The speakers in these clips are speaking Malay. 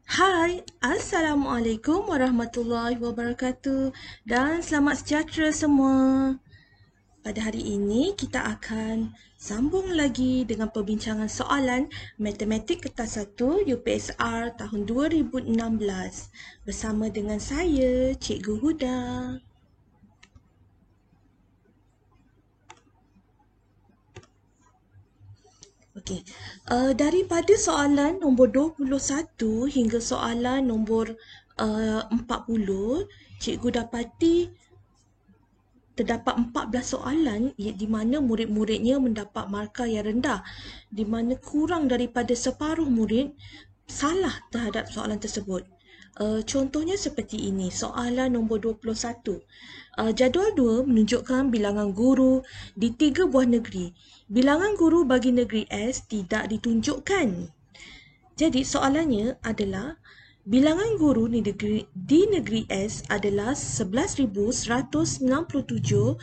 Hai, Assalamualaikum warahmatullahi wabarakatuh dan selamat sejahtera semua. Pada hari ini kita akan sambung lagi dengan perbincangan soalan Matematik Kertas 1 UPSR tahun 2016 bersama dengan saya, Cikgu Huda. Okey, daripada soalan nombor 21 hingga soalan nombor 40, cikgu dapati terdapat 14 soalan di mana murid-muridnya mendapat markah yang rendah, di mana kurang daripada separuh murid salah terhadap soalan tersebut. Contohnya seperti ini, soalan nombor 21. Jadual 2 menunjukkan bilangan guru di 3 buah negeri. Bilangan guru bagi negeri S tidak ditunjukkan. Jadi soalannya adalah bilangan guru di negeri S adalah 11,197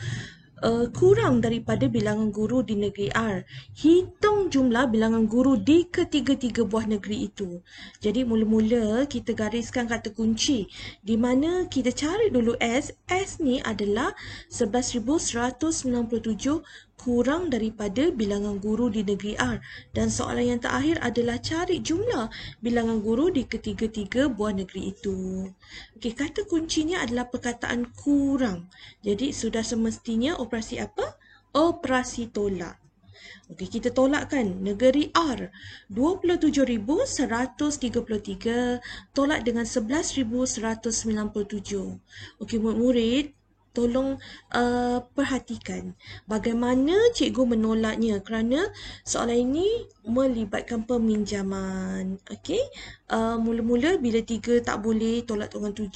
kurang daripada bilangan guru di negeri R. Hitung jumlah bilangan guru di ketiga-tiga buah negeri itu. Jadi mula-mula kita gariskan kata kunci di mana kita cari dulu S. S ni adalah 11,197 kurang daripada bilangan guru di negeri R. Dan soalan yang terakhir adalah cari jumlah bilangan guru di ketiga-tiga buah negeri itu. Okey, kata kuncinya adalah perkataan kurang. Jadi sudah semestinya operasi apa? Operasi tolak. Okey, kita tolakkan negeri R 27,133 tolak dengan 11,197. Okey, murid-murid, tolong perhatikan bagaimana cikgu menolaknya kerana soalan ini melibatkan peminjaman. Okey, mula-mula bila 3 tak boleh tolak dengan 7,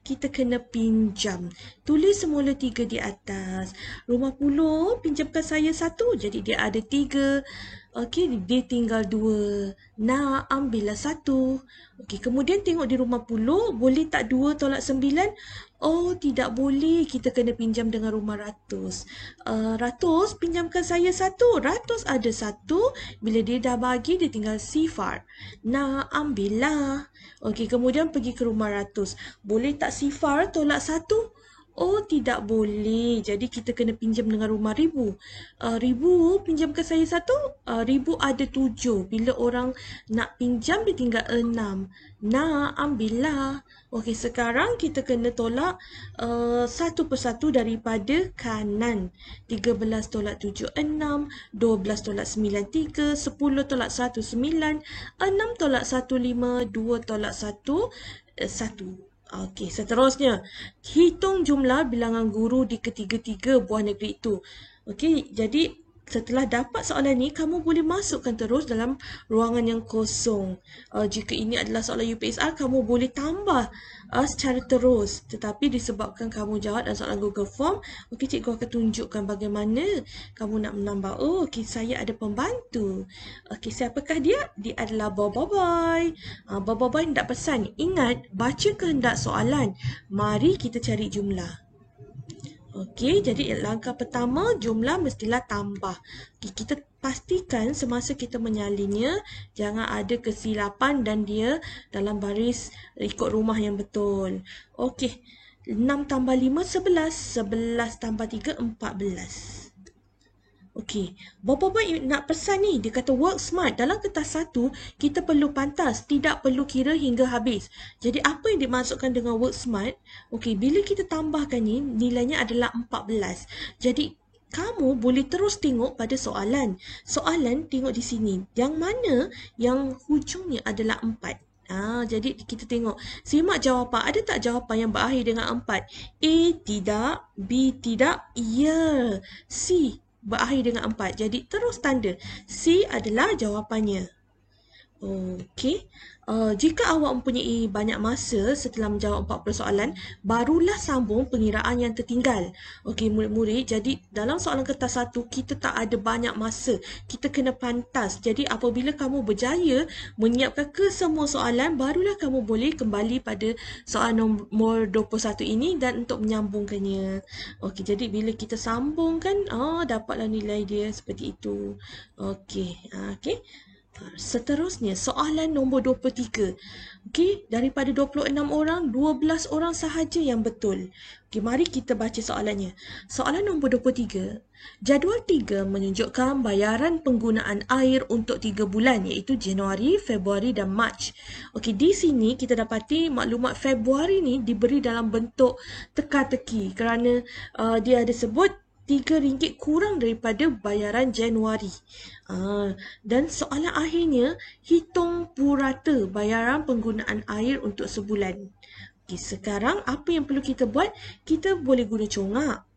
kita kena pinjam. Tulis semula 3 di atas. Rumah Puluh pinjamkan saya 1, jadi dia ada 3. Okey, dia tinggal 2. Nak ambillah 1. Okey, kemudian tengok di Rumah Puluh, boleh tak 2 tolak 9? Oh, tidak boleh. Kita kena pinjam dengan Rumah Ratus. Ratus, pinjamkan saya 1. Ratus ada 1. Bila dia dah bagi, dia tinggal sifar. Nak ambillah. Okey, kemudian pergi ke Rumah Ratus. Boleh tak sifar tolak 1? Oh, tidak boleh. Jadi kita kena pinjam dengan Rumah Ribu. Ribu, pinjamkan saya 1. Ribu ada 7. Bila orang nak pinjam, dia tinggal 6. Nak ambillah. Okey, sekarang kita kena tolak satu persatu daripada kanan. 13 tolak 7, 6. 12 tolak 9, 3. 10 tolak 1, 9. 6 tolak 1, 5. 2 tolak 1, 1. Okey, seterusnya. Hitung jumlah bilangan guru di ketiga-tiga buah negeri itu. Okey, jadi setelah dapat soalan ni, kamu boleh masukkan terus dalam ruangan yang kosong. Jika ini adalah soalan UPSR, kamu boleh tambah secara terus. Tetapi disebabkan kamu jawab dalam soalan Google Form, okey, cikgu akan tunjukkan bagaimana kamu nak menambah. Oh, okey, saya ada pembantu. Okey, siapakah dia? Dia adalah Bobo Boy. Bobo Boy hendak pesan. Ingat, baca kehendak soalan. Mari kita cari jumlah. Okey, jadi langkah pertama, jumlah mestilah tambah. Okay, kita pastikan semasa kita menyalinnya, jangan ada kesilapan dan dia dalam baris ikut rumah yang betul. Okey, 6 tambah 5, 11. 11 tambah 3, 14. Okey, Bobo Boy nak pesan ni, dia kata work smart. Dalam kertas 1, kita perlu pantas, tidak perlu kira hingga habis. Jadi apa yang dimaksudkan dengan work smart? Okey, bila kita tambahkan ni, nilainya adalah 14. Jadi kamu boleh terus tengok pada soalan. Soalan tengok di sini. Yang mana yang hujungnya adalah 4. Jadi kita tengok. Simak jawapan. Ada tak jawapan yang berakhir dengan 4? A tidak, B tidak, ya. C berakhir dengan 4. Jadi terus tanda. C adalah jawapannya. Okey. Jika awak mempunyai banyak masa setelah menjawab 40 soalan, barulah sambung pengiraan yang tertinggal. Okey, murid-murid, jadi dalam soalan kertas 1, kita tak ada banyak masa. Kita kena pantas. Jadi apabila kamu berjaya menyiapkan kesemua soalan, barulah kamu boleh kembali pada soalan nombor 21 ini dan untuk menyambungkannya. Okey, jadi bila kita sambungkan, dapatlah nilai dia seperti itu. Okey. Okey. Seterusnya, soalan nombor 23. Okey, daripada 26 orang, 12 orang sahaja yang betul. Okey, mari kita baca soalannya. Soalan nombor 23. Jadual 3 menunjukkan bayaran penggunaan air untuk 3 bulan iaitu Januari, Februari dan Mac. Okey, di sini kita dapati maklumat Februari ni diberi dalam bentuk teka-teki kerana dia ada sebut RM3 kurang daripada bayaran Januari. Dan soalan akhirnya, hitung purata bayaran penggunaan air untuk sebulan. Okay, sekarang apa yang perlu kita buat? Kita boleh guna congak.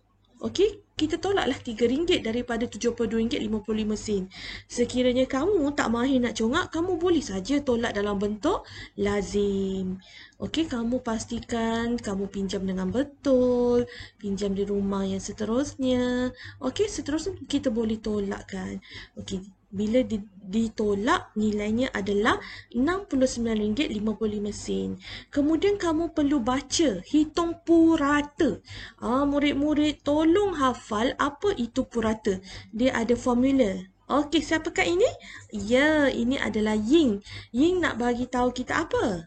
Okey, kita tolaklah RM3 daripada RM72.55. Sekiranya kamu tak mahir nak congak, kamu boleh saja tolak dalam bentuk lazim. Okey, kamu pastikan kamu pinjam dengan betul, pinjam di rumah yang seterusnya. Okey, seterusnya kita boleh tolakkan. Okey, bila ditolak, nilainya adalah RM69.55. Kemudian kamu perlu baca, hitung purata. Murid-murid tolong hafal apa itu purata. Dia ada formula. Okey, siapakah ini? Ya, ini adalah Ying. Ying nak bagi tahu kita apa?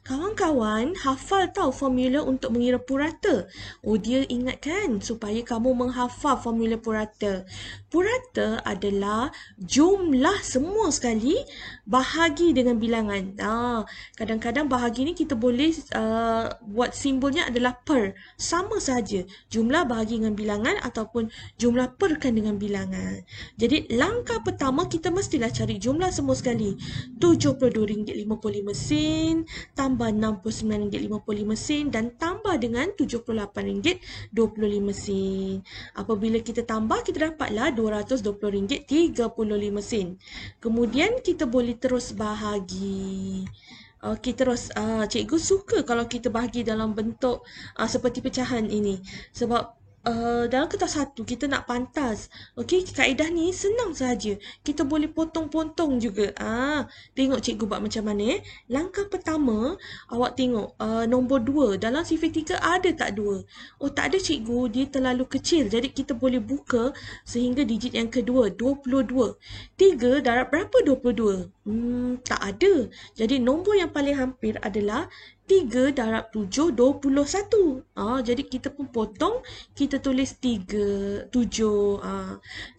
Kawan-kawan hafal tahu formula untuk mengira purata. Dia ingatkan supaya kamu menghafal formula purata. Purata adalah jumlah semua sekali bahagi dengan bilangan. Kadang-kadang bahagi ni kita boleh buat simbolnya adalah per. Sama saja. Jumlah bahagi dengan bilangan ataupun jumlah perkan dengan bilangan. Jadi langkah pertama kita mestilah cari jumlah semua sekali. RM72.55 tambah RM69.55 dan tambah dengan RM78.25. Apabila kita tambah, kita dapatlah RM220.35. Kemudian kita boleh terus bahagi. Okey, terus cikgu suka kalau kita bahagi dalam bentuk seperti pecahan ini. Sebab dalam kertas satu kita nak pantas. Okey, kaedah ni senang saja. Kita boleh potong-potong juga. Tengok cikgu buat macam mana. Langkah pertama, awak tengok nombor 2. Dalam sifar 3 ada tak 2? Oh, tak ada cikgu. Dia terlalu kecil. Jadi kita boleh buka sehingga digit yang kedua, 22. 3 darab berapa 22? Tak ada. Jadi nombor yang paling hampir adalah 3 darab 7, 21. Jadi kita pun potong, kita tulis 3, 7.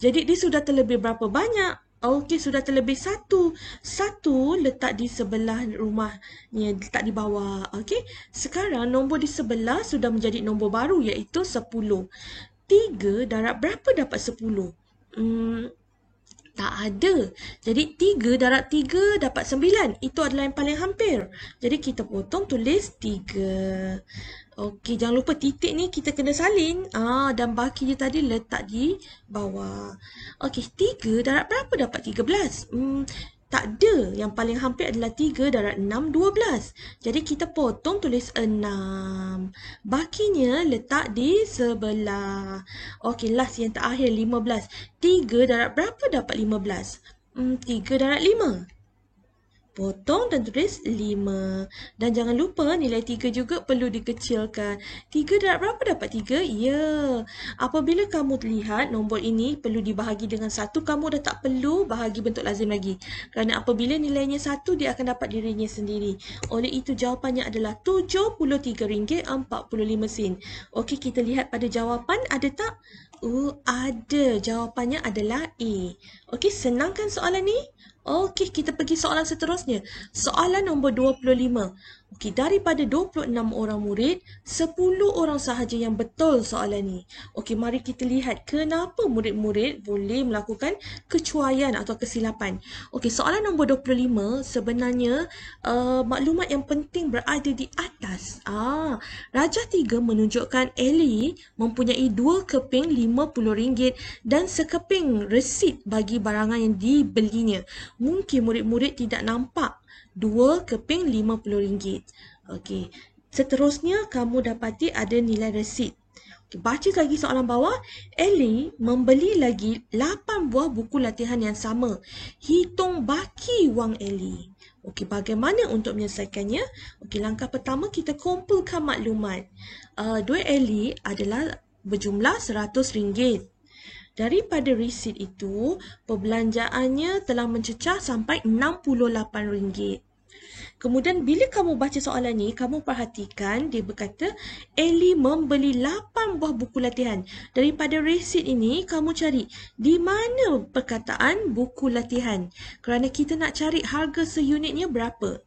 Jadi dia sudah terlebih berapa banyak? Okey, sudah terlebih 1. 1 letak di sebelah rumahnya, letak di bawah. Okey, sekarang nombor di sebelah sudah menjadi nombor baru iaitu 10. 3 darab berapa dapat 10? Tak ada. Jadi 3 darab 3 dapat 9. Itu adalah yang paling hampir. Jadi kita potong, tulis 3. Okey, jangan lupa titik ni kita kena salin. Dan baki dia tadi letak di bawah. Okey, 3 darab berapa dapat 13? Tak ada. Yang paling hampir adalah 3 darab 6, 12. Jadi kita potong, tulis 6. Bakinya letak di sebelah. Okey, last yang terakhir 15. 3 darab berapa dapat 15? 3 darab 5. Potong dan tulis 5. Dan jangan lupa nilai 3 juga perlu dikecilkan. 3 darab berapa dapat 3? Ya. Apabila kamu lihat nombor ini perlu dibahagi dengan 1, kamu dah tak perlu bahagi bentuk lazim lagi. Kerana apabila nilainya 1, dia akan dapat dirinya sendiri. Oleh itu jawapannya adalah RM73.45. Okey, kita lihat pada jawapan ada tak? Ada. Jawapannya adalah A. Okey, senang kan soalan ni? Okey, kita pergi soalan seterusnya. Soalan nombor 25. Okey, daripada 26 orang murid, 10 orang sahaja yang betul soalan ni. Okey, mari kita lihat kenapa murid-murid boleh melakukan kecuaian atau kesilapan. Okey, soalan nombor 25 sebenarnya maklumat yang penting berada di atas. Rajah 3 menunjukkan Ellie mempunyai 2 keping RM50 dan sekeping resit bagi barangan yang dibelinya. Mungkin murid-murid tidak nampak 2 keping RM50. Okey. Seterusnya kamu dapati ada nilai resit. Okay, baca lagi soalan bawah. Ellie membeli lagi 8 buah buku latihan yang sama. Hitung baki wang Ellie. Okey, bagaimana untuk menyelesaikannya? Okey, langkah pertama kita kumpulkan maklumat. Duit Ellie adalah berjumlah RM100. Daripada resit itu, perbelanjaannya telah mencecah sampai RM68. Kemudian bila kamu baca soalan ni, kamu perhatikan dia berkata Ellie membeli 8 buah buku latihan. Daripada resit ini, kamu cari di mana perkataan buku latihan. Kerana kita nak cari harga seunitnya berapa.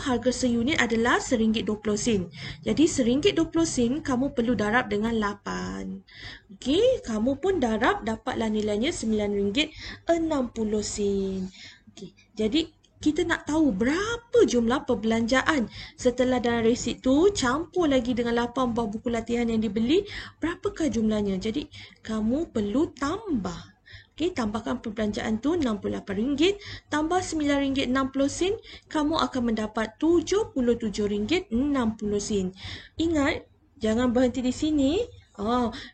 Harga seunit adalah RM1.20. Jadi RM1.20 kamu perlu darab dengan 8. Okey, kamu pun darab dapatlah nilainya RM9.60. Okey, jadi kita nak tahu berapa jumlah perbelanjaan setelah dalam resit tu campur lagi dengan 8 buah buku latihan yang dibeli, berapakah jumlahnya. Jadi kamu perlu tambah. Okey, tambahkan perbelanjaan tu RM68 tambah RM9.60, kamu akan mendapat RM77.60. Ingat, jangan berhenti di sini.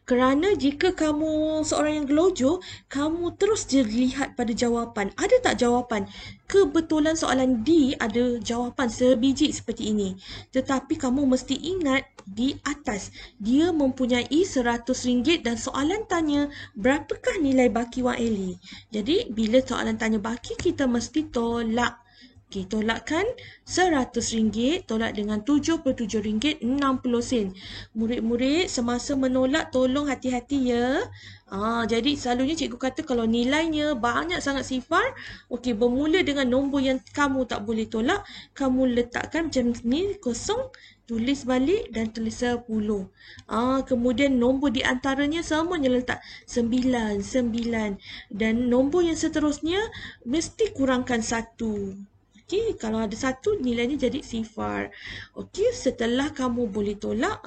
Kerana jika kamu seorang yang gelojoh, kamu terus je lihat pada jawapan. Ada tak jawapan? Kebetulan soalan D ada jawapan sebiji seperti ini. Tetapi kamu mesti ingat di atas, dia mempunyai RM100 dan soalan tanya berapakah nilai baki Wang Ellie. Jadi, bila soalan tanya baki, kita mesti tolak. Okey, tolakkan RM100 tolak dengan RM77.60. Murid-murid semasa menolak tolong hati-hati ya. Jadi selalunya cikgu kata kalau nilainya banyak sangat sifar, okey, bermula dengan nombor yang kamu tak boleh tolak, kamu letakkan macam ni kosong, tulis balik dan tulis 10. Kemudian nombor di antaranya semuanya letak 9, 9 dan nombor yang seterusnya mesti kurangkan 1. Okey, kalau ada 1 nilainya jadi sifar. Okey, setelah kamu boleh tolak,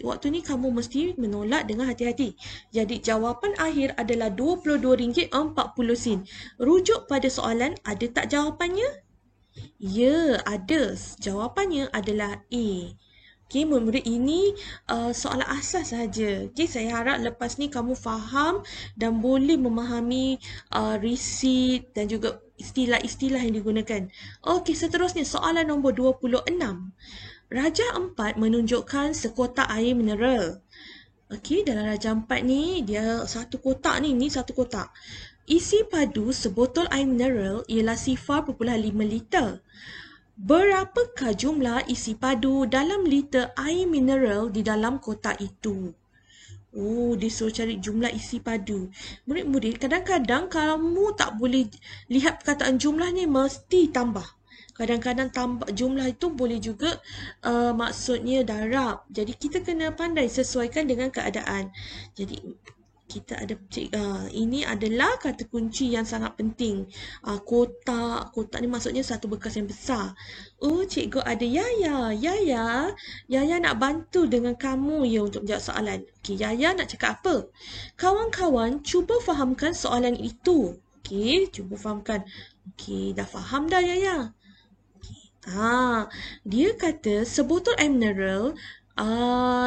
waktu ni kamu mesti menolak dengan hati-hati. Jadi jawapan akhir adalah RM22.40. Rujuk pada soalan, ada tak jawapannya? Ya, ada. Jawapannya adalah A. Okey, murid-murid, ini soalan asas sahaja. Okey, saya harap lepas ni kamu faham dan boleh memahami resit dan juga istilah-istilah yang digunakan. Okey, seterusnya soalan nombor 26. Raja 4 menunjukkan sekotak air mineral. Okey, dalam Raja 4 ni, dia satu kotak ni satu kotak. Isi padu sebotol air mineral ialah 0.5 liter. Berapakah jumlah isi padu dalam liter air mineral di dalam kotak itu? Dia suruh cari jumlah isi padu. Murid-murid, kadang-kadang kamu tak boleh lihat perkataan jumlah ni, mesti tambah. Kadang-kadang tambah jumlah itu boleh juga maksudnya darab. Jadi kita kena pandai sesuaikan dengan keadaan. Jadi kita ada ini adalah kata kunci yang sangat penting. Kotak ni maksudnya satu bekas yang besar. Cikgu ada Yaya. Yaya nak bantu dengan kamu ya untuk menjawab soalan. Okey, Yaya nak cakap apa? Kawan-kawan, cuba fahamkan soalan itu. Okey, cuba fahamkan. Okey, dah faham dah Yaya? Dia kata sebotol air mineral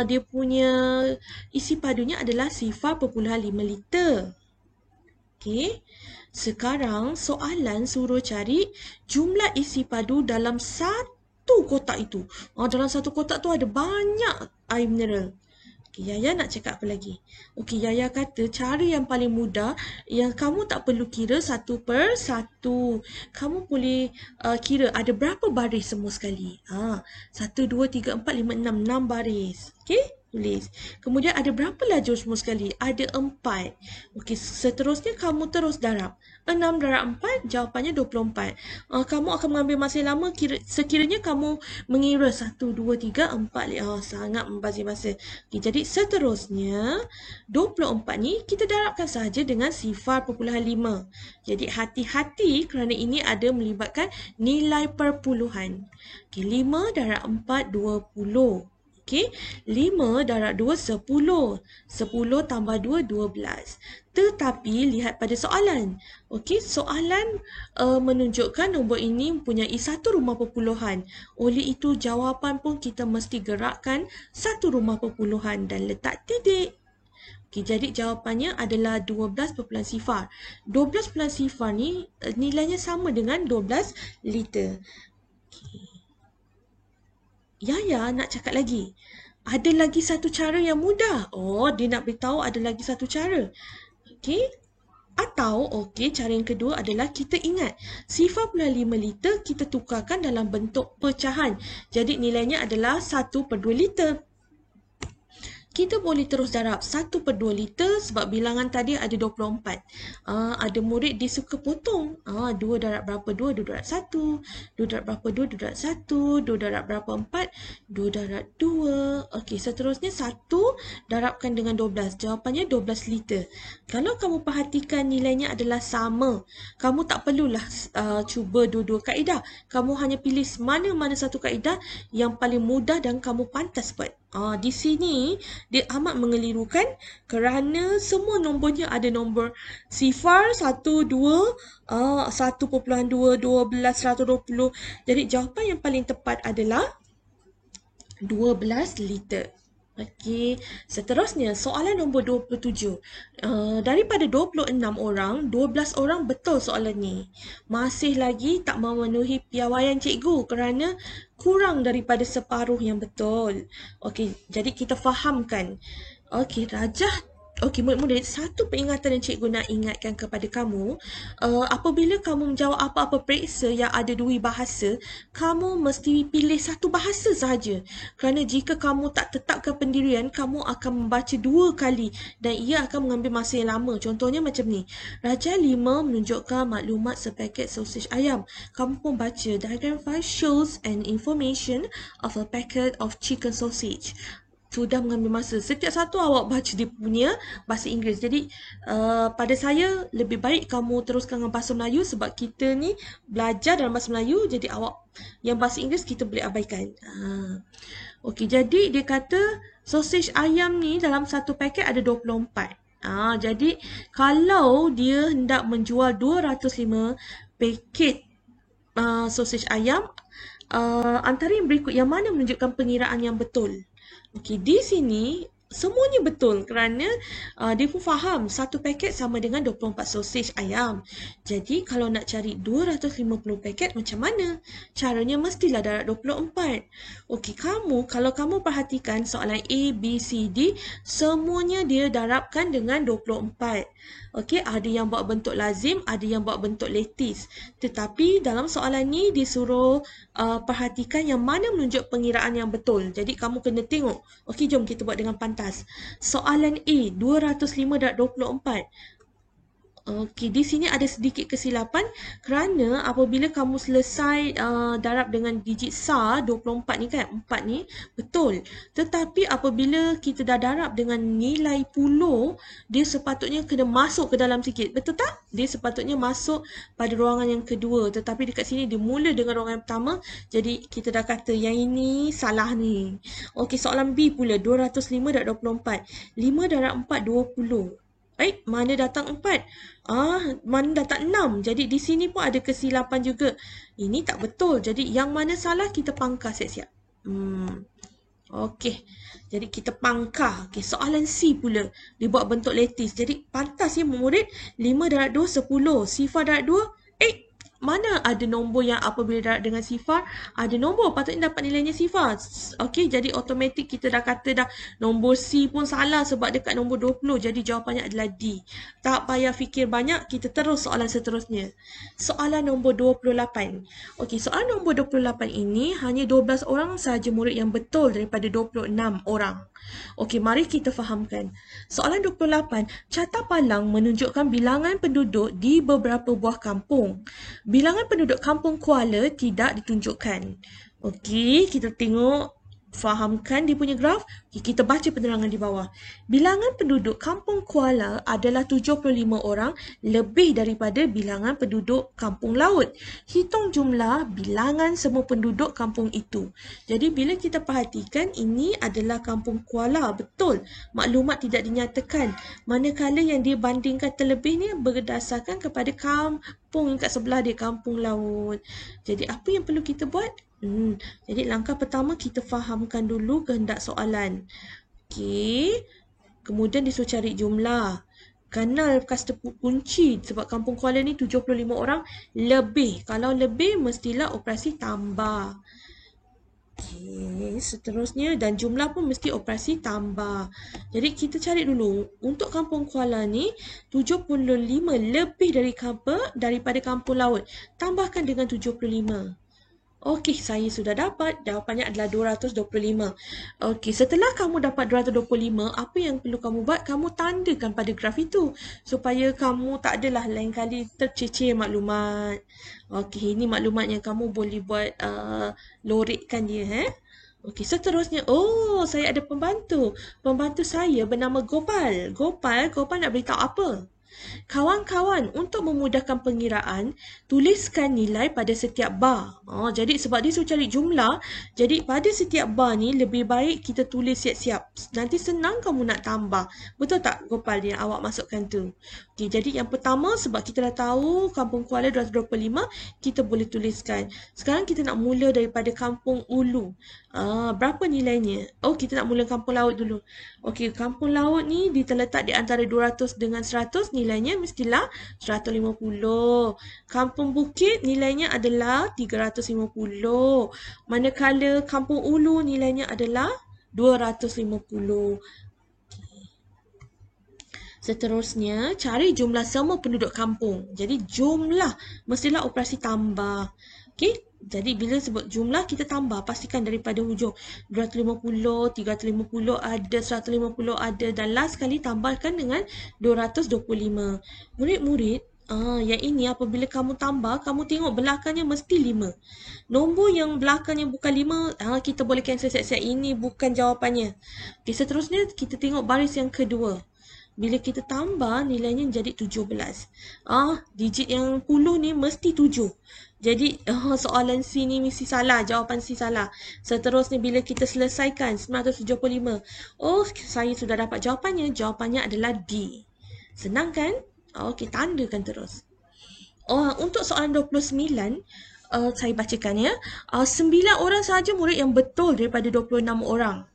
dia punya isi padunya adalah 0.5 liter. Okey. Sekarang soalan suruh cari jumlah isi padu dalam satu kotak itu. Dalam satu kotak tu ada banyak air mineral. Okey, Yaya nak cakap apa lagi? Okey, Yaya kata cari yang paling mudah, yang kamu tak perlu kira satu per satu. Kamu boleh kira ada berapa baris semua sekali. 1, 2, 3, 4, 5, 6. 6 baris. Okey, tulis. Kemudian ada berapa lajur semua sekali? Ada 4. Okey, seterusnya kamu terus darab. 6 darab 4, jawapannya 24. Kamu akan mengambil masa yang lama sekiranya kamu mengira 1, 2, 3, 4. Sangat membazir masa. Okey, jadi seterusnya 24 ni kita darabkan sahaja dengan 0.5. Jadi hati-hati kerana ini ada melibatkan nilai perpuluhan. Okey, 5 darab 4, 20. Okey, 5 darab 2, 10. 10 tambah 2, 12. Tetapi lihat pada soalan. Okey, soalan menunjukkan nombor ini mempunyai satu rumah perpuluhan. Oleh itu jawapan pun kita mesti gerakkan satu rumah perpuluhan dan letak titik. Okey, jadi jawapannya adalah 12.0. 12.0 ni nilainya sama dengan 12 liter. Okey. Yaya nak cakap lagi. Ada lagi satu cara yang mudah. Dia nak beritahu ada lagi satu cara. Okey. Atau cara yang kedua adalah kita ingat 0.5 liter kita tukarkan dalam bentuk pecahan. Jadi nilainya adalah 1/2 liter. Kita boleh terus darab 1/2 liter sebab bilangan tadi ada 24. Ada murid dia suka potong. 2 darab berapa? 2 darab 1. 2 darab berapa? 2 darab 1. 2 darab berapa? 4. 2 darab 2. Okey, seterusnya 1 darabkan dengan 12. Jawapannya 12 liter. Kalau kamu perhatikan nilainya adalah sama, kamu tak perlulah cuba dua-dua kaedah. Kamu hanya pilih mana-mana satu kaedah yang paling mudah dan kamu pantas buat. Di sini dia amat mengelirukan kerana semua nombornya ada nombor sifar, 1, 2, 1.2, 12, 120. Jadi jawapan yang paling tepat adalah 12 liter. Okey, seterusnya soalan nombor 27. Daripada 26 orang, 12 orang betul soalan ni. Masih lagi tak memenuhi piawaian cikgu kerana kurang daripada separuh yang betul. Okey, jadi kita fahamkan. Okey, Rajah. Okey, murid-murid, satu peringatan yang cikgu nak ingatkan kepada kamu, apabila kamu menjawab apa-apa periksa yang ada dua bahasa, kamu mesti pilih satu bahasa sahaja. Kerana jika kamu tak tetapkan pendirian, kamu akan membaca 2 kali dan ia akan mengambil masa yang lama. Contohnya macam ni. Raja 5 menunjukkan maklumat sepaket sausage ayam. Kamu pun baca diagram 5 shows an information of a packet of chicken sausage. Sudah mengambil masa. Setiap satu awak baca dia punya bahasa Inggeris. Jadi pada saya lebih baik kamu teruskan dengan bahasa Melayu sebab kita ni belajar dalam bahasa Melayu. Jadi awak yang bahasa Inggeris kita boleh abaikan. Okey, jadi dia kata sausage ayam ni dalam satu paket ada 24. Jadi kalau dia hendak menjual 205 paket sausage ayam, antara yang berikut yang mana menunjukkan pengiraan yang betul? Okey, di sini semuanya betul kerana dia pun faham satu paket sama dengan 24 sausage ayam. Jadi kalau nak cari 250 paket macam mana? Caranya mestilah darab 24. Okey, kalau kamu perhatikan soalan A, B, C, D, semuanya dia darabkan dengan 24. Okey, ada yang buat bentuk lazim, ada yang buat bentuk letis. Tetapi dalam soalan ni disuruh perhatikan yang mana menunjuk pengiraan yang betul. Jadi kamu kena tengok. Okey, jom kita buat dengan pantas. Soalan A, 205 darab 24. Okey, di sini ada sedikit kesilapan kerana apabila kamu selesai darab dengan digit SAR 24 ni kan, 4 ni betul. Tetapi apabila kita dah darab dengan nilai puluh, dia sepatutnya kena masuk ke dalam sikit. Betul tak? Dia sepatutnya masuk pada ruangan yang kedua. Tetapi dekat sini dia mula dengan ruangan yang pertama. Jadi kita dah kata yang ini salah ni. Okey, soalan B pula 205 darab 24. 5 darab 4 20. Mana datang 4? Mana datang 6? Jadi di sini pun ada kesilapan juga. Ini tak betul. Jadi yang mana salah kita pangkah siap-siap. Okey. Jadi kita pangkah. Okey, soalan C pula. Dia buat bentuk letis. Jadi pantas ya murid. 5 darab 2 10. Sifar darab 2. Mana ada nombor yang apabila darab dengan sifar, ada nombor patutnya dapat nilainya sifar. Okey, jadi automatik kita dah kata dah nombor C pun salah sebab dekat nombor 20. Jadi jawapannya adalah D. Tak payah fikir banyak, kita terus soalan seterusnya. Soalan nombor 28. Okey, soalan nombor 28 ini hanya 12 orang sahaja murid yang betul daripada 26 orang. Okey, mari kita fahamkan. Soalan 28, carta palang menunjukkan bilangan penduduk di beberapa buah kampung. Bilangan penduduk kampung Kuala tidak ditunjukkan. Okey, kita tengok, fahamkan dia punya graf. Okey, kita baca penerangan di bawah. Bilangan penduduk kampung Kuala adalah 75 orang, lebih daripada bilangan penduduk kampung laut. Hitung jumlah bilangan semua penduduk kampung itu. Jadi bila kita perhatikan, ini adalah kampung Kuala, betul. Maklumat tidak dinyatakan. Manakala yang dia bandingkan terlebih ni berdasarkan kepada kampung yang kat sebelah dia, kampung laut. Jadi apa yang perlu kita buat? Jadi langkah pertama kita fahamkan dulu kehendak soalan. Okey. Kemudian disuruh cari jumlah. Kenal kasta kunci sebab kampung Kuala ni 75 orang lebih. Kalau lebih mestilah operasi tambah. Okey, seterusnya dan jumlah pun mesti operasi tambah. Jadi kita cari dulu untuk Kampung Kuala ni 75 lebih daripada Kampung Laut. Tambahkan dengan 75. Okey, saya sudah dapat. Jawapannya adalah 225. Okey, setelah kamu dapat 225, apa yang perlu kamu buat? Kamu tandakan pada graf itu supaya kamu tak adalah lain kali tercecir maklumat. Okey, ini maklumat yang kamu boleh buat lorekkan dia. Okey, seterusnya. Oh, saya ada pembantu. Pembantu saya bernama Gopal. Gopal nak beritahu apa? Kawan-kawan, untuk memudahkan pengiraan, tuliskan nilai pada setiap bar. Jadi sebab dia suruh cari jumlah, jadi pada setiap bar ni lebih baik kita tulis siap-siap. Nanti senang kamu nak tambah. Betul tak Gopal yang awak masukkan tu? Okay, jadi yang pertama sebab kita dah tahu Kampung Kuala 225, kita boleh tuliskan. Sekarang kita nak mula daripada Kampung Ulu. Berapa nilainya? Oh, kita nak mula Kampung Laut dulu. Okey, Kampung Laut ni terletak di antara 200 dengan 100, nilainya mestilah 150. Kampung Bukit nilainya adalah 350. Manakala Kampung Ulu nilainya adalah 250. Seterusnya, cari jumlah semua penduduk kampung. Jadi jumlah mestilah operasi tambah. Okey, jadi bila sebut jumlah kita tambah, pastikan daripada hujung 250, 350 ada, 150 ada dan last sekali tambahkan dengan 225. Murid-murid, yang ini apabila kamu tambah, kamu tengok belakangnya mesti 5. Nombor yang belakangnya bukan 5, kita boleh cancel siap-siap. Ini bukan jawapannya. Okey, seterusnya kita tengok baris yang kedua. Bila kita tambah, nilainya jadi 17. Digit yang 10 ni mesti 7. Jadi, soalan C ni mesti salah. Jawapan C salah. Seterusnya, bila kita selesaikan 975. Oh, saya sudah dapat jawapannya. Jawapannya adalah D. Senang kan? Okey, tandakan terus. Untuk soalan 29, saya bacakan ya. 9 orang sahaja murid yang betul daripada 26 orang.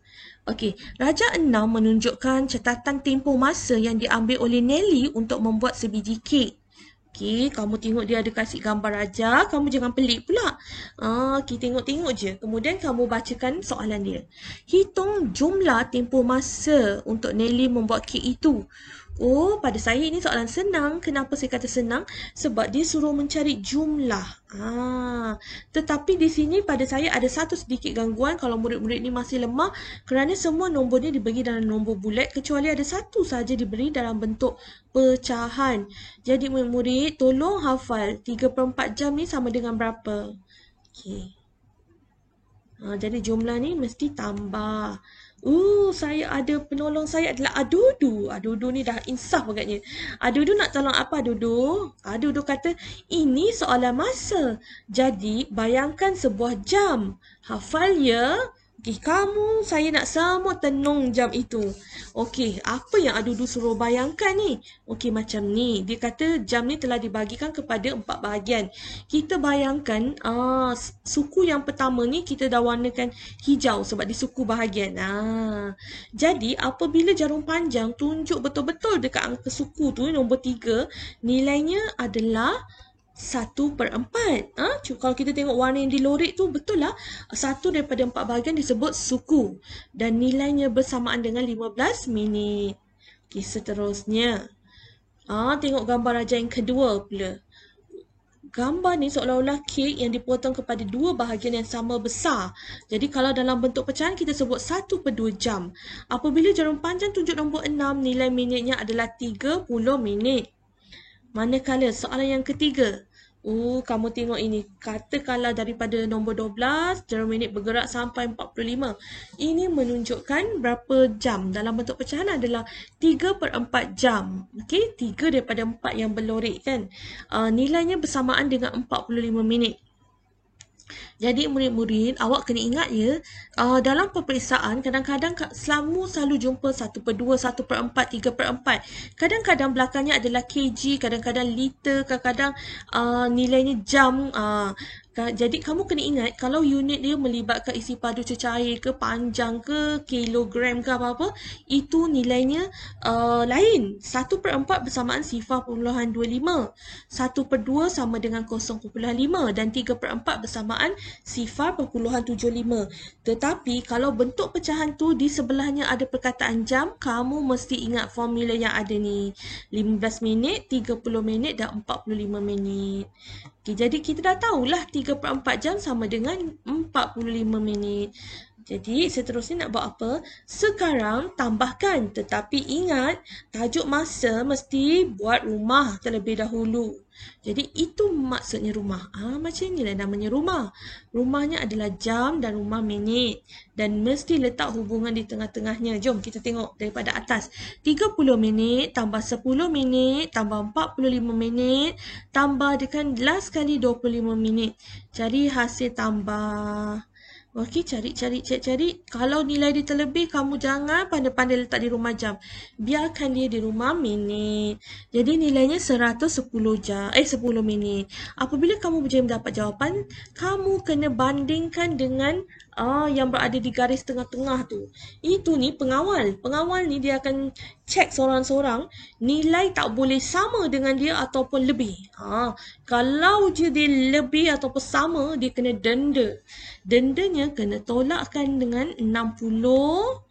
Okey, Raja Enam menunjukkan catatan tempoh masa yang diambil oleh Nelly untuk membuat sebiji kek. Okey, kamu tengok dia ada kasih gambar raja, kamu jangan pelik pula. Okey, tengok-tengok je. Kemudian kamu bacakan soalan dia. Hitung jumlah tempoh masa untuk Nelly membuat kek itu. Oh, pada saya ini soalan senang. Kenapa saya kata senang? Sebab dia suruh mencari jumlah. Tetapi di sini pada saya ada satu sedikit gangguan kalau murid-murid ni masih lemah kerana semua nombor ni dibagi dalam nombor bulat kecuali ada satu saja diberi dalam bentuk pecahan. Jadi murid-murid tolong hafal 3/4 jam ni sama dengan berapa? Okey. Jadi jumlah ni mesti tambah. Saya ada penolong saya adalah Adudu. Adudu ni dah insaf agaknya. Adudu nak tolong apa Adudu? Adudu kata, ini soalan masa. Jadi, bayangkan sebuah jam. Hafal ya. Okey, kamu, saya nak semua tenung jam itu. Okey, apa yang Adudu suruh bayangkan ni? Okey, macam ni. Dia kata jam ni telah dibagikan kepada 4 bahagian. Kita bayangkan, suku yang pertama ni kita dah warnakan hijau sebab dia suku bahagian. Jadi, apabila jarum panjang tunjuk betul-betul dekat angka suku tu, nombor 3, nilainya adalah 1/4. Kalau kita tengok warna yang dilorek tu, betul lah. 1 daripada 4 bahagian disebut suku. Dan nilainya bersamaan dengan 15 minit. Okey, seterusnya. Tengok gambar raja yang kedua pula. Gambar ni seolah-olah kek yang dipotong kepada 2 bahagian yang sama besar. Jadi kalau dalam bentuk pecahan kita sebut 1/2 jam. Apabila jarum panjang tunjuk nombor 6, nilai minitnya adalah 30 minit. Manakala soalan yang ketiga. Kamu tengok ini. Katakanlah daripada nombor 12, jarum minit bergerak sampai 45. Ini menunjukkan berapa jam. Dalam bentuk pecahan adalah 3/4 jam. Okey, 3 daripada 4 yang berlorek kan. Nilainya bersamaan dengan 45 minit. Jadi murid-murid, awak kena ingat ya, dalam peperiksaan kadang-kadang selalu jumpa 1/2, 1/4, 3/4. Kadang-kadang belakangnya adalah kg, kadang-kadang liter, kadang-kadang nilainya jam. Jadi kamu kena ingat kalau unit dia melibatkan isi padu cecair ke panjang ke kilogram ke apa-apa, itu nilainya lain. 1/4 bersamaan 0.25. 1/2 sama dengan 0.5 dan 3/4 bersamaan 0.75. Tetapi kalau bentuk pecahan tu di sebelahnya ada perkataan jam, kamu mesti ingat formula yang ada ni. 15 minit, 30 minit dan 45 minit. Okay, jadi kita dah tahulah 3/4 jam sama dengan 45 minit. Jadi seterusnya nak buat apa? Sekarang tambahkan. Tetapi ingat, tajuk masa mesti buat rumah terlebih dahulu. Jadi itu maksudnya rumah. Macam inilah namanya rumah. Rumahnya adalah jam dan rumah minit. Dan mesti letak hubungan di tengah-tengahnya. Jom kita tengok daripada atas. 30 minit tambah 10 minit tambah 45 minit tambah dengan last kali 25 minit. Cari hasil tambah. Okey, cari. Kalau nilai dia terlebih, kamu jangan pandai-pandai letak di rumah jam. Biarkan dia di rumah minit. Jadi nilainya 110 jam, 10 minit. Apabila kamu berjaya mendapat jawapan, kamu kena bandingkan dengan yang berada di garis tengah-tengah tu. Itu ni pengawal. Pengawal ni dia akan cek seorang-seorang, nilai tak boleh sama dengan dia ataupun lebih. Kalau je dia lebih ataupun sama, dia kena denda. Dendanya kena tolakkan dengan 60.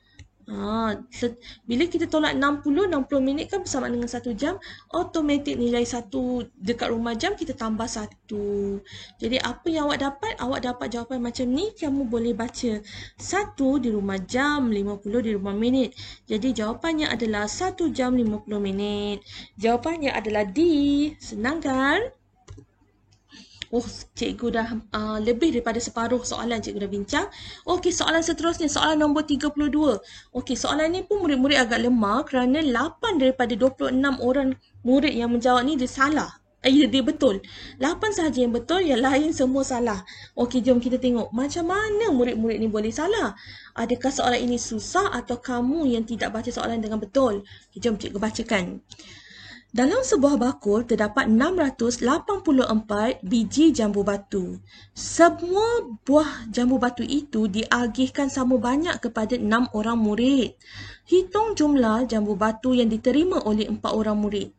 Bila kita tolak 60 minit kan bersama dengan 1 jam, automatik nilai 1 dekat rumah jam kita tambah 1. Jadi apa yang awak dapat? Awak dapat jawapan macam ni, kamu boleh baca 1 di rumah jam, 50 di rumah minit. Jadi jawapannya adalah 1 jam 50 minit. Jawapannya adalah D. Senang kan? Cikgu dah lebih daripada separuh soalan cikgu dah bincang. Okey, soalan seterusnya, soalan nombor 32. Okey, soalan ni pun murid-murid agak lemah kerana 8 daripada 26 orang murid yang menjawab ni dia salah. Dia betul. 8 sahaja yang betul, yang lain semua salah. Okey, jom kita tengok macam mana murid-murid ni boleh salah. Adakah soalan ini susah atau kamu yang tidak baca soalan dengan betul? Okay, jom cikgu bacakan. Dalam sebuah bakul terdapat 684 biji jambu batu. Semua buah jambu batu itu diagihkan sama banyak kepada 6 orang murid. Hitung jumlah jambu batu yang diterima oleh 4 orang murid.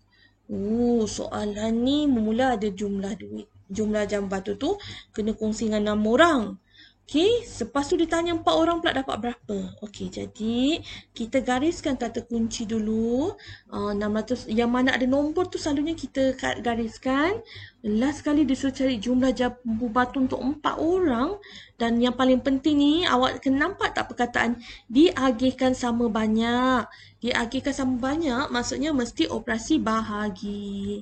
Soalan ni mula ada jumlah duit. Jumlah jambu batu tu kena kongsi dengan 6 orang. Okey, lepas tu ditanya 4 orang pula dapat berapa. Okey, jadi kita gariskan kata kunci dulu. 600, yang mana ada nombor tu selalunya kita gariskan. Last kali disuruh cari jumlah jambu batu untuk 4 orang. Dan yang paling penting ni, awak kena nampak tak perkataan diagihkan sama banyak. Diagihkan sama banyak maksudnya mesti operasi bahagi.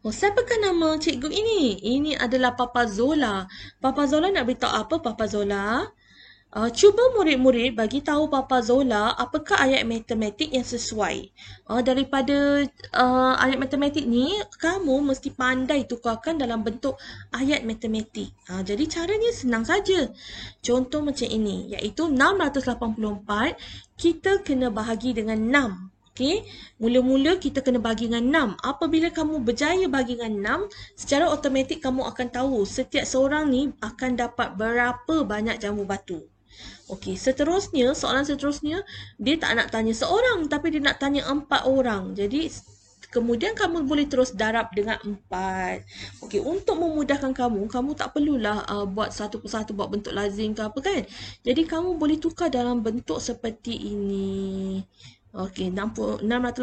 Siapakah nama cikgu ini? Ini adalah Papa Zola. Papa Zola nak beritahu apa Papa Zola? Cuba murid-murid bagi tahu Papa Zola apakah ayat matematik yang sesuai. Daripada ayat matematik ni, kamu mesti pandai tukarkan dalam bentuk ayat matematik. Jadi caranya senang saja. Contoh macam ini, iaitu 684 kita kena bahagi dengan 6. Okey, mula-mula kita kena bagi dengan 6. Apabila kamu berjaya bagi dengan 6, secara automatik kamu akan tahu setiap seorang ni akan dapat berapa banyak jambu batu. Okey, seterusnya, soalan seterusnya, dia tak nak tanya seorang, tapi dia nak tanya 4 orang. Jadi, kemudian kamu boleh terus darab dengan 4. Okey, untuk memudahkan kamu tak perlulah buat satu persatu, buat bentuk lazim ke apa kan. Jadi, kamu boleh tukar dalam bentuk seperti ini. Okey, 684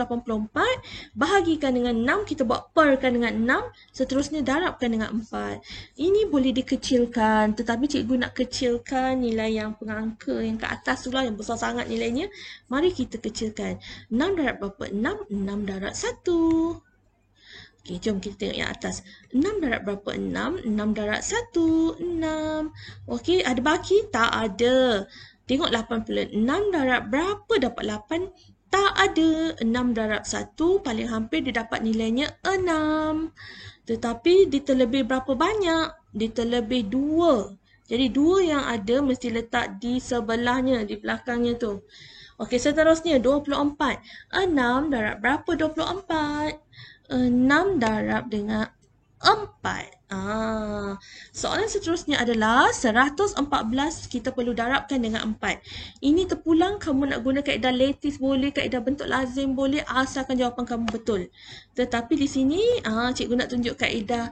bahagikan dengan 6, kita buat perkan dengan 6, seterusnya darabkan dengan 4. Ini boleh dikecilkan, tetapi cikgu nak kecilkan nilai yang pengangka yang ke atas tu lah, yang besar sangat nilainya. Mari kita kecilkan. 6 darab berapa? 6 darab 1. Okey, jom kita tengok yang atas. 6 darab berapa? 6 darab 1, 6. Okey, ada baki? Tak ada. Tengok 86 darab berapa dapat 8? Tak ada. 6 darab 1 paling hampir dia dapat nilainya 6. Tetapi dia terlebih berapa banyak? Dia terlebih 2. Jadi 2 yang ada mesti letak di sebelahnya, di belakangnya tu. Okey, seterusnya 24. 6 darab berapa 24? 6 darab dengan 4. Soalan seterusnya adalah 114 kita perlu darabkan dengan 4. Ini terpulang, kamu nak guna kaedah lattice boleh, kaedah bentuk lazim boleh, asalkan jawapan kamu betul. Tetapi di sini cikgu nak tunjuk kaedah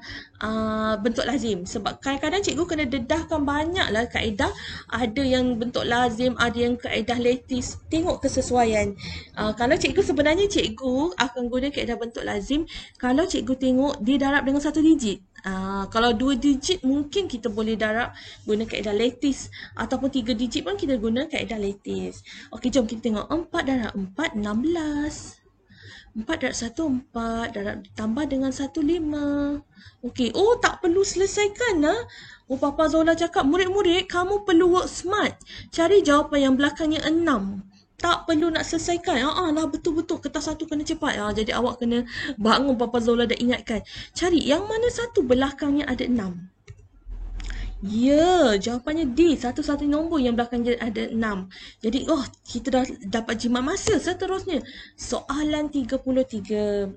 bentuk lazim. Sebab kadang-kadang cikgu kena dedahkan banyaklah kaedah. Ada yang bentuk lazim, ada yang kaedah lattice. Tengok kesesuaian. Kalau sebenarnya cikgu akan guna kaedah bentuk lazim kalau cikgu tengok dia darab dengan 1 digit. Kalau 2 digit mungkin kita boleh darab guna kaedah lattice, ataupun 3 digit pun kita guna kaedah lattice. Okey, jom kita tengok 4 darab 4 16. 4 darab 1 4, darab tambah dengan 1 5. Okey, tak perlu selesaikan Papa Zola cakap, murid-murid kamu perlu work smart. Cari jawapan yang belakangnya 6. Tak perlu nak selesaikan. Lah betul-betul kertas satu kena cepat. Jadi awak kena bangun, Papa Zola dah ingatkan. Cari yang mana satu belakangnya ada 6. Ya, jawapannya D. Satu-satu nombor yang belakangnya ada 6. Jadi, kita dah dapat jimat masa. Seterusnya, soalan 33.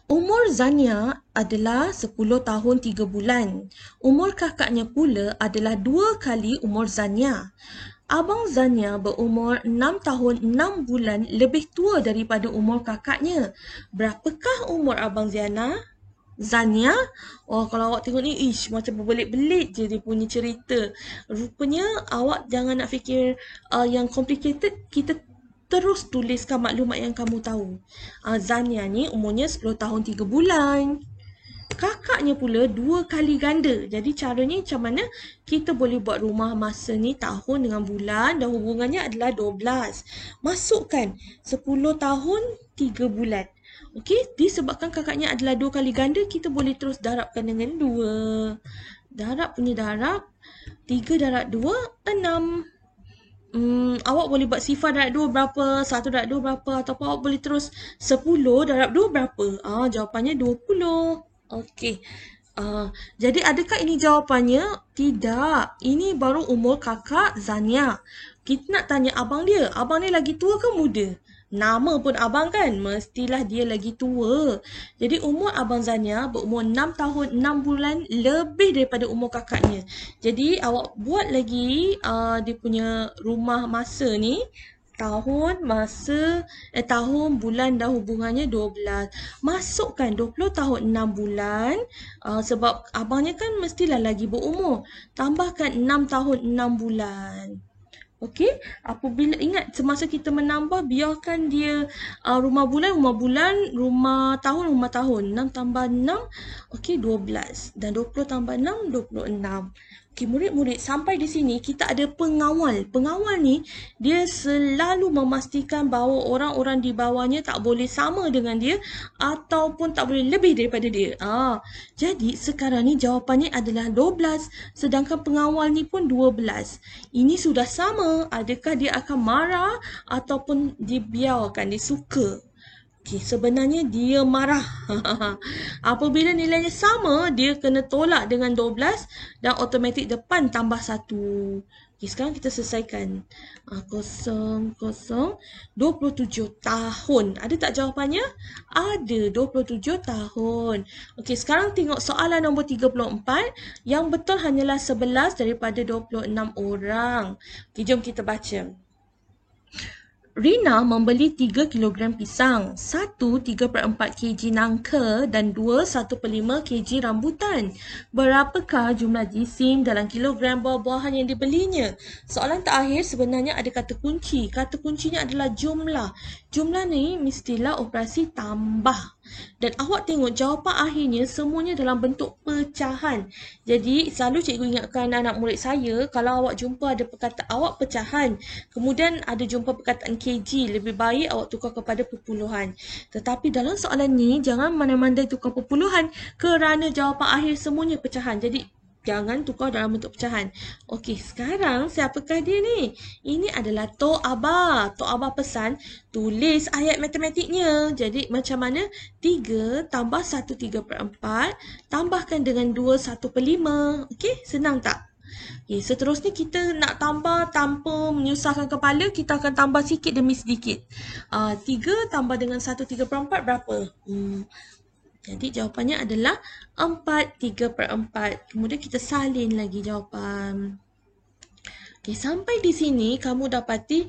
Umur Zania adalah 10 tahun 3 bulan. Umur kakaknya pula adalah 2 kali umur Zania. Abang Zania berumur 6 tahun 6 bulan lebih tua daripada umur kakaknya. Berapakah umur Abang Zania? Kalau awak tengok ni, macam berbelit-belit je dia punya cerita. Rupanya awak jangan nak fikir yang complicated. Kita terus tuliskan maklumat yang kamu tahu. Zania ni umurnya 10 tahun 3 bulan. Kakaknya pula 2 kali ganda. Jadi caranya macam mana kita boleh buat rumah masa ni tahun dengan bulan dan hubungannya adalah 12. Masukkan 10 tahun 3 bulan. Okey, disebabkan kakaknya adalah 2 kali ganda, kita boleh terus darabkan dengan 2. Darab punya darab, 3 darab 2, 6. Awak boleh buat sifar darab 2 berapa, 1 darab 2 berapa, ataupun awak boleh terus 10 darab 2 berapa. Jawapannya 20. Okey. Jadi adakah ini jawapannya? Tidak. Ini baru umur kakak Zania. Kita nak tanya abang dia. Abang ni lagi tua ke muda? Nama pun abang kan? Mestilah dia lagi tua. Jadi umur abang Zania berumur 6 tahun 6 bulan lebih daripada umur kakaknya. Jadi awak buat lagi dia punya rumah masa ni. Tahun, bulan dan hubungannya 12. Masukkan 20 tahun 6 bulan. Sebab abangnya kan mestilah lagi berumur. Tambahkan 6 tahun 6 bulan. Okey, apabila ingat semasa kita menambah, biarkan dia rumah bulan, rumah tahun. 6 tambah 6, okey 12. Dan 20 tambah 6, 26. Okey, murid-murid, sampai di sini kita ada pengawal. Pengawal ni, dia selalu memastikan bahawa orang-orang di bawahnya tak boleh sama dengan dia ataupun tak boleh lebih daripada dia. Jadi sekarang ni jawapannya adalah 12, sedangkan pengawal ni pun 12. Ini sudah sama. Adakah dia akan marah ataupun dibiarkan, dia suka? Okey, sebenarnya dia marah. Apabila nilainya sama, dia kena tolak dengan 12 dan automatik depan tambah 1. Okey, sekarang kita selesaikan. 0, 27 tahun. Ada tak jawapannya? Ada, 27 tahun. Okey, sekarang tengok soalan nombor 34. Yang betul hanyalah 11 daripada 26 orang. Okey, jom kita baca. Rina membeli 3 kilogram pisang, 1 3/4 kg nangka dan 2 1/5 kg rambutan. Berapakah jumlah jisim dalam kilogram buah-buahan yang dibelinya? Soalan terakhir sebenarnya ada kata kunci. Kata kuncinya adalah jumlah. Jumlah ni mestilah operasi tambah. Dan awak tengok jawapan akhirnya semuanya dalam bentuk pecahan. Jadi selalu cikgu ingatkan anak murid saya, kalau awak jumpa ada perkataan awak pecahan, kemudian ada jumpa perkataan kg, lebih baik awak tukar kepada perpuluhan. Tetapi dalam soalan ni jangan mandai-mandai tukar perpuluhan kerana jawapan akhir semuanya pecahan. Jadi jangan tukar dalam bentuk pecahan. Okey, sekarang siapakah dia ni? Ini adalah Tok Abah. Tok Abah pesan tulis ayat matematiknya. Jadi macam mana? 3 tambah 1 3/4 tambahkan dengan 2 1/5. Okey, senang tak? Okay, seterusnya kita nak tambah tanpa menyusahkan kepala, kita akan tambah sikit demi sedikit. 3 tambah dengan 1 3/4 berapa? Jadi jawapannya adalah 4, 3/4. Kemudian kita salin lagi jawapan. Okay, sampai di sini kamu dapati,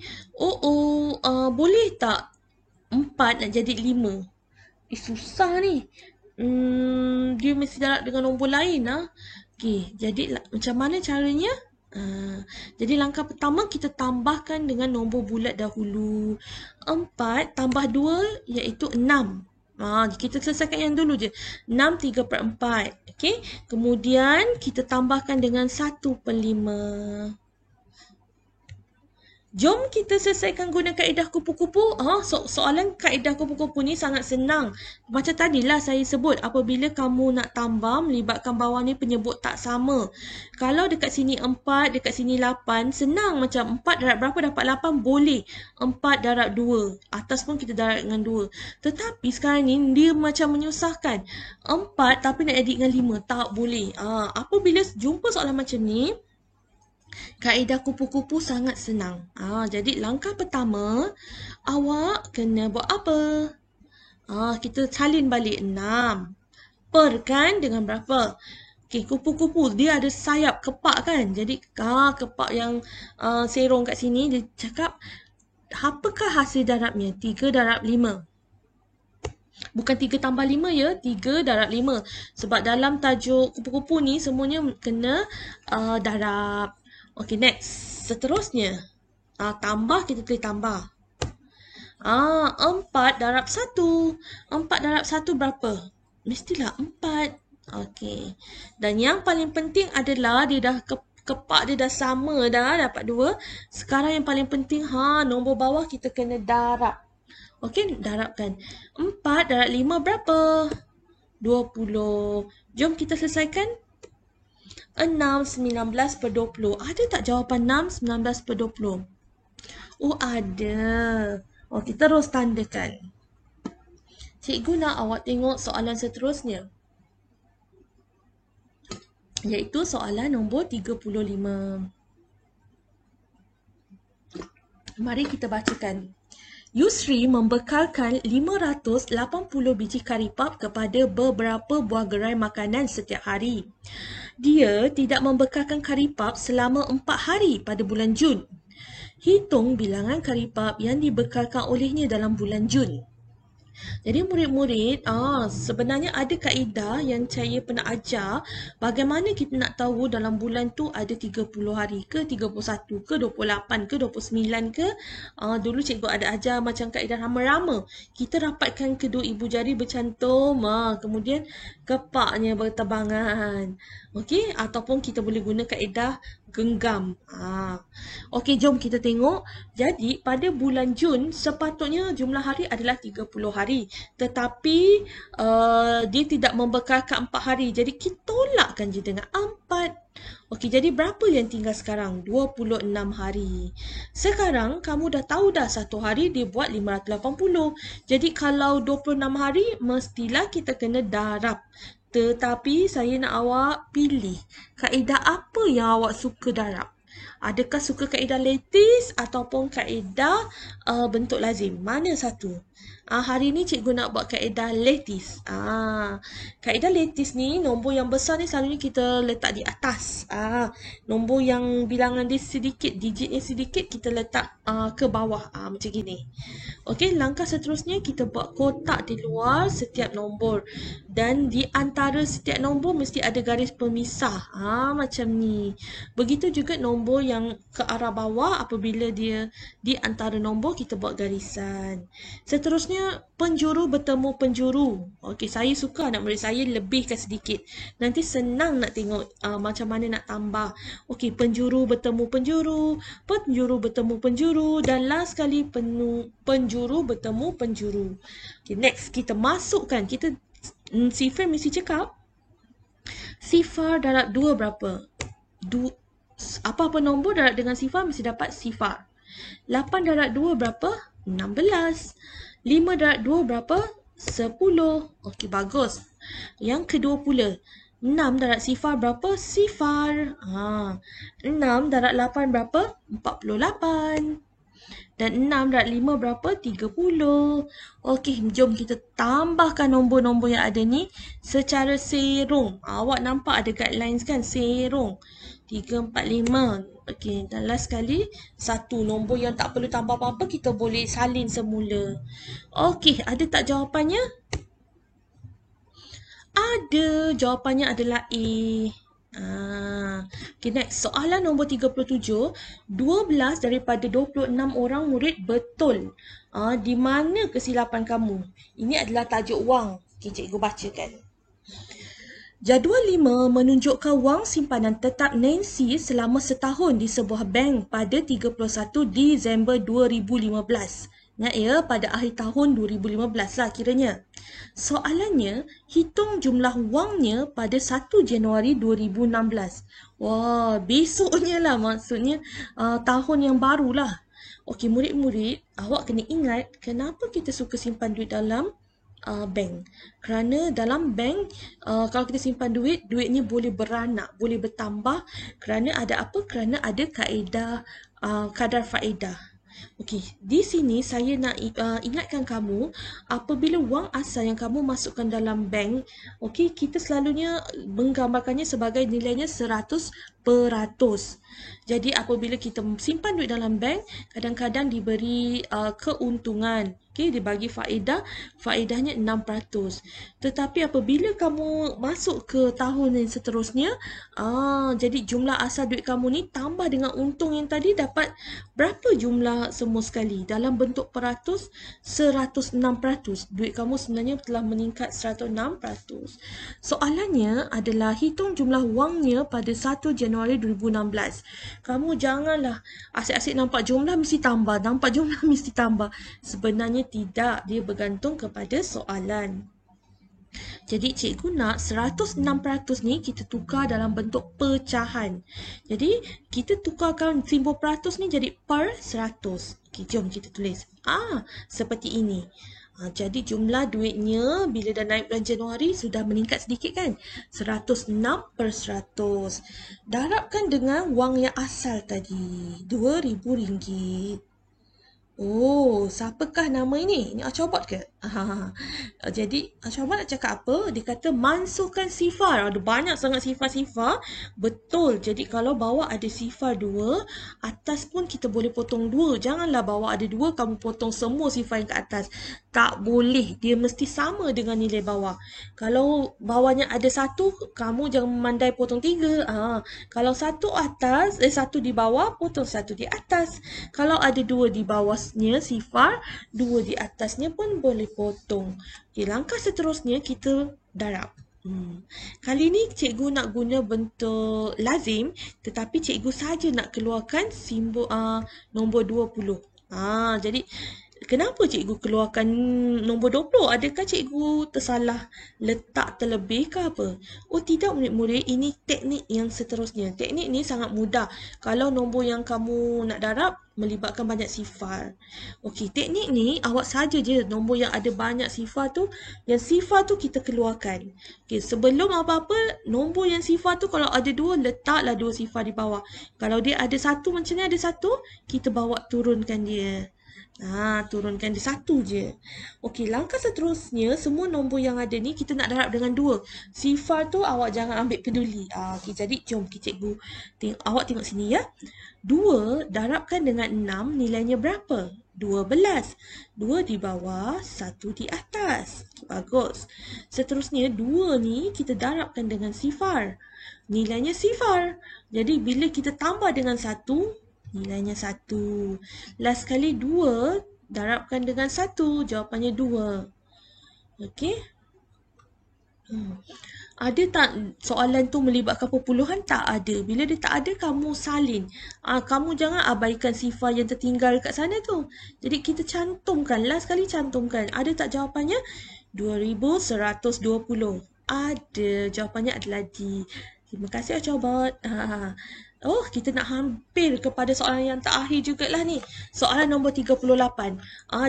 boleh tak 4 nak jadi 5? Susah ni. Dia mesti darab dengan nombor lain lah. Okay, jadi macam mana caranya? Jadi langkah pertama kita tambahkan dengan nombor bulat dahulu. 4 tambah 2 iaitu 6. Kita selesaikan yang dulu je. 6 3/4. Okay. Kemudian kita tambahkan dengan 1/5. Jom kita selesaikan guna kaedah kupu-kupu. Soalan kaedah kupu-kupu ni sangat senang. Macam tadilah saya sebut, apabila kamu nak tambah, melibatkan bawah ni penyebut tak sama. Kalau dekat sini 4, dekat sini 8, senang macam 4 darab berapa dapat 8? Boleh. 4 darab 2. Atas pun kita darab dengan 2. Tetapi sekarang ni dia macam menyusahkan. 4 tapi nak edit dengan 5. Tak boleh. Apabila jumpa soalan macam ni, kaedah kupu-kupu sangat senang. Jadi langkah pertama, awak kena buat apa? Kita salin balik 6. Perkan dengan berapa? Okay, kupu-kupu dia ada sayap kepak kan? Jadi kepak yang serong kat sini, dia cakap, apakah hasil darabnya? 3 darab 5. Bukan 3 tambah 5 ya, 3 darab 5. Sebab dalam tajuk kupu-kupu ni semuanya kena darab. Okay, next. Seterusnya, tambah, kita tulis tambah. 4 darab 1. 4 darab 1 berapa? Mestilah 4. Okay. Dan yang paling penting adalah dia dah kepak dia dah sama dah, dapat 2. Sekarang yang paling penting, nombor bawah kita kena darab. Okay, darabkan. 4 darab 5 berapa? 20. Jom kita selesaikan. 6 19/20. Ada tak jawapan 6 19/20? Ada. Kita terus tandakan. Cikgu nak awak tengok soalan seterusnya, iaitu soalan nombor 35. Mari kita bacakan. Yusri membekalkan 580 biji karipap kepada beberapa buah gerai makanan setiap hari. Dia tidak membekalkan karipap selama 4 hari pada bulan Jun. Hitung bilangan karipap yang dibekalkan olehnya dalam bulan Jun. Jadi murid-murid, sebenarnya ada kaedah yang saya pernah ajar bagaimana kita nak tahu dalam bulan tu ada 30 hari ke, 31 ke, 28 ke, 29 ke. Dulu cikgu ada ajar macam kaedah rama-rama. Kita rapatkan kedua ibu jari bercantum, kemudian kepaknya berterbangan. Okey, ataupun kita boleh guna kaedah genggam. Okey, jom kita tengok. Jadi pada bulan Jun sepatutnya jumlah hari adalah 30 hari. Tetapi dia tidak membekalkan 4 hari. Jadi kita tolakkan je dengan 4. Okey, jadi berapa yang tinggal sekarang? 26 hari. Sekarang kamu dah tahu dah satu hari dia buat 580. Jadi kalau 26 hari mestilah kita kena darab. Tetapi saya nak awak pilih kaedah apa yang awak suka darab. Adakah suka kaedah lattice ataupun kaedah bentuk lazim? Mana satu? Hari ni cikgu nak buat kaedah lattice. Kaedah lattice ni, nombor yang besar ni selalunya kita letak di atas. Nombor yang bilangan dia sedikit, digitnya sedikit, kita letak ke bawah. Macam gini. Okey, langkah seterusnya kita buat kotak di luar setiap nombor. Dan di antara setiap nombor mesti ada garis pemisah. Macam ni. Begitu juga nombor yang ke arah bawah, apabila dia di antara nombor, kita buat garisan. Seterusnya, penjuru bertemu penjuru. Okey, saya suka anak murid saya lebihkan sedikit. Nanti senang nak tengok macam mana nak tambah. Okey, penjuru bertemu penjuru, penjuru bertemu penjuru, dan last sekali penjuru bertemu penjuru. Okay, next kita masukkan. Sifar mesti cakap sifar darab 2 berapa? Apa-apa nombor darab dengan sifar mesti dapat sifar. 8 darab 2 berapa? 16. 5 darab 2 berapa? 10. Okey, bagus. Yang kedua pula, 6 darab sifar berapa? Sifar. 6 darab 8 berapa? 48. Dan 6 darab 5 berapa? 30. Okey, jom kita tambahkan nombor-nombor yang ada ni secara serong. Awak nampak ada guidelines kan? Serong. 3, 4, 5. Okey, dan last sekali, satu nombor yang tak perlu tambah apa-apa, kita boleh salin semula. Okey, ada tak jawapannya? Ada. Jawapannya adalah A. Okay, next. Soalan nombor 37. 12 daripada 26 orang murid betul. Di mana kesilapan kamu? Ini adalah tajuk wang. Okay, cikgu bacakan. Jadual 5 menunjukkan wang simpanan tetap Nancy selama setahun di sebuah bank pada 31 Disember 2015. Ingat ya, pada akhir tahun 2015 lah kiranya. Soalannya, hitung jumlah wangnya pada 1 Januari 2016. Wah, besoknya lah maksudnya tahun yang barulah. Okey, murid-murid, awak kena ingat kenapa kita suka simpan duit dalam bank. Kerana dalam bank, kalau kita simpan duit, duitnya boleh beranak, boleh bertambah. Kerana ada apa? Kerana ada kaedah kadar faedah. Okey, di sini saya nak ingatkan kamu, apabila wang asal yang kamu masukkan dalam bank, okey, kita selalunya menggambarkannya sebagai nilainya 100%. Jadi apabila kita simpan duit dalam bank, kadang-kadang diberi keuntungan. Okey, dibagi faedah, faedahnya 6%. Tetapi apabila kamu masuk ke tahun yang seterusnya, jadi jumlah asal duit kamu ni tambah dengan untung yang tadi, dapat berapa jumlah semua sekali? Dalam bentuk peratus, 106%. Duit kamu sebenarnya telah meningkat 106%. Soalannya adalah hitung jumlah wangnya pada 1 Januari 2016. Kamu janganlah asyik-asyik nampak jumlah mesti tambah, nampak jumlah mesti tambah. Sebenarnya tidak, dia bergantung kepada soalan. Jadi cikgu nak 106% ni kita tukar dalam bentuk pecahan. Jadi kita tukarkan simbol peratus ni jadi per 100. Okey, jom kita tulis. Seperti ini. Jadi jumlah duitnya bila dah naik bulan Januari sudah meningkat sedikit kan? 106%. Darabkan dengan wang yang asal tadi, RM2,000. Oh, siapakah nama ini? Ini Achabot ke? Jadi, Achabot nak cakap apa? Dia kata masukkan sifar. Ada banyak sangat sifar-sifar. Betul. Jadi, kalau bawah ada sifar 2, atas pun kita boleh potong 2. Janganlah bawah ada 2, kamu potong semua sifar yang ke atas. Tak boleh. Dia mesti sama dengan nilai bawah. Kalau bawahnya ada 1, kamu jangan memandai potong 3. Kalau 1 atas, 1 di bawah, potong 1 di atas. Kalau ada 2 di bawahnya sifar, 2 di atasnya pun boleh potong. Okay, langkah seterusnya kita darab. Kali ni cikgu nak guna bentuk lazim, tetapi cikgu saja nak keluarkan simbol nombor 20. Jadi kenapa cikgu keluarkan nombor 20? Adakah cikgu tersalah letak terlebih ke apa? Oh tidak murid-murid, ini teknik yang seterusnya. Teknik ni sangat mudah. Kalau nombor yang kamu nak darab melibatkan banyak sifar. Okey, teknik ni awak saja je nombor yang ada banyak sifar tu, yang sifar tu kita keluarkan. Okey, sebelum apa-apa, nombor yang sifar tu kalau ada 2, letaklah 2 sifar di bawah. Kalau dia ada 1 macam ni, ada 1, kita bawa turunkan dia. Turunkan dia 1 je. Okey, langkah seterusnya, semua nombor yang ada ni kita nak darab dengan 2. Sifar tu awak jangan ambil peduli. Okey, jadi jom cikgu awak tengok sini ya. 2 darabkan dengan 6, nilainya berapa? 12. 2 di bawah, 1 di atas. Bagus. Seterusnya 2 ni kita darabkan dengan sifar. Nilainya sifar. Jadi bila kita tambah dengan 1, nilainya 1. Last kali 2 darabkan dengan 1. Jawapannya 2. Okey. Ada tak soalan tu melibatkan perpuluhan? Tak ada. Bila dia tak ada, kamu salin. Kamu jangan abaikan sifar yang tertinggal kat sana tu. Jadi kita cantumkan. Last kali cantumkan. Ada tak jawapannya? 2120. Ada. Jawapannya adalah D. Terima kasih Achabot. Oh, kita nak hampir kepada soalan yang terakhir jugalah ni. Soalan nombor 38.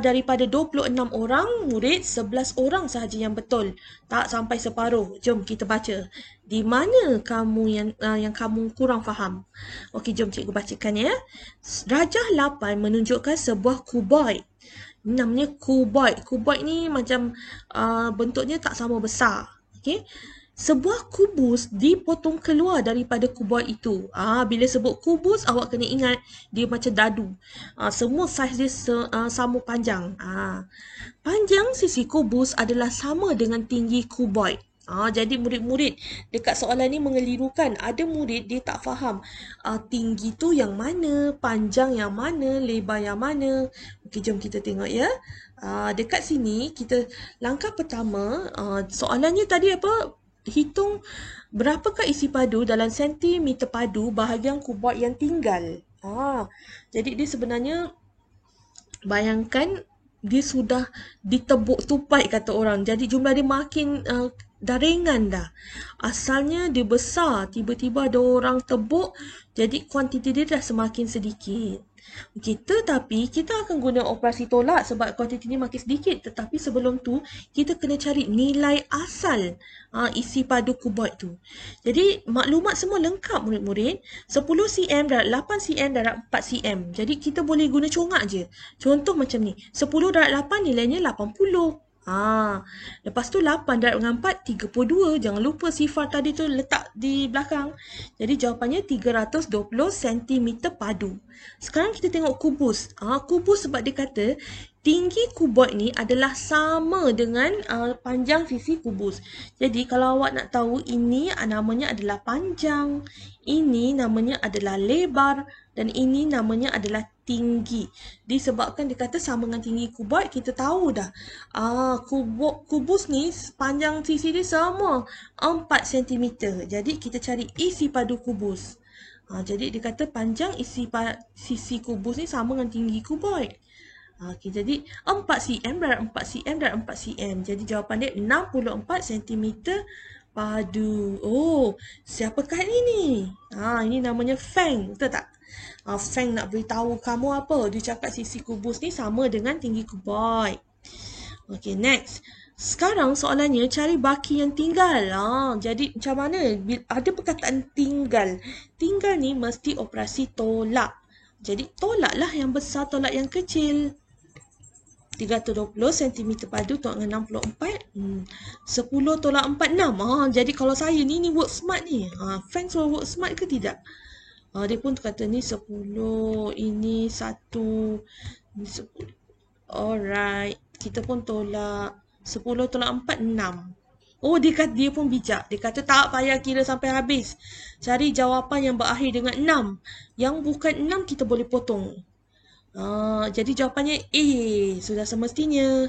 Daripada 26 orang murid, 11 orang sahaja yang betul. Tak sampai separuh. Jom kita baca. Di mana kamu yang kamu kurang faham? Okey, jom cikgu bacakan ya. Rajah 8 menunjukkan sebuah kuboid. Ini namanya kuboid. Kuboid ni macam bentuknya tak sama besar. Okey. Sebuah kubus dipotong keluar daripada kuboid itu. Bila sebut kubus, awak kena ingat dia macam dadu. Semua saiz dia sama panjang. Panjang sisi kubus adalah sama dengan tinggi kuboid. Jadi murid-murid dekat soalan ni mengelirukan. Ada murid dia tak faham tinggi tu yang mana, panjang yang mana, lebar yang mana. Okey, jom kita tengok ya. Dekat sini kita langkah pertama, soalannya tadi apa? Hitung berapakah isi padu dalam sentimeter padu bahagian kuboid yang tinggal. Jadi dia sebenarnya bayangkan dia sudah ditebuk tupai kata orang. Jadi jumlah dia makin dah ringan dah. Asalnya dia besar, tiba-tiba ada orang tebuk, jadi kuantiti dia dah semakin sedikit. Tetapi kita akan guna operasi tolak sebab kuantiti ni makin sedikit. Tetapi sebelum tu, kita kena cari nilai asal isi padu kuboid tu. Jadi maklumat semua lengkap murid-murid. 10 cm darab 8 cm darab 4 cm. Jadi kita boleh guna congak je. Contoh macam ni. 10 darab 8 nilainya 80. Lepas tu 8 darab dengan 4, 32. Jangan lupa sifar tadi tu letak di belakang. Jadi jawapannya 320 cm padu. Sekarang kita tengok kubus. Kubus sebab dia kata tinggi kuboid ni adalah sama dengan panjang sisi kubus. Jadi kalau awak nak tahu, ini namanya adalah panjang, ini namanya adalah lebar, dan ini namanya adalah tinggi. Disebabkan dia kata sama dengan tinggi kuboid, kita tahu dah. Kubus ni panjang sisi dia sama 4 cm. Jadi kita cari isi padu kubus. Jadi dia kata panjang sisi kubus ni sama dengan tinggi kuboid. Jadi 4 cm darab 4 cm darab 4 cm. Jadi jawapan dia 64 cm padu. Siapakah ini? Ini namanya Feng. Betul tak? Feng nak beritahu kamu apa? Dia cakap sisi kubus ni sama dengan tinggi kuboid. Okay, next. Sekarang soalannya cari baki yang tinggal. Jadi macam mana? Ada perkataan tinggal. Tinggal ni mesti operasi tolak. Jadi tolaklah yang besar, tolak yang kecil. 320 cm padu tolak dengan 64. 10 tolak 4, 6. Jadi kalau saya ni work smart ni. Feng suruh work smart ke tidak? Dia pun kata ni 10, ini 1, ini 10. Alright. Kita pun tolak 10 tolak 4, 6. Dia pun bijak. Dia kata tak payah kira sampai habis. Cari jawapan yang berakhir dengan 6. Yang bukan 6 kita boleh potong. Jadi jawapannya A. Sudah semestinya.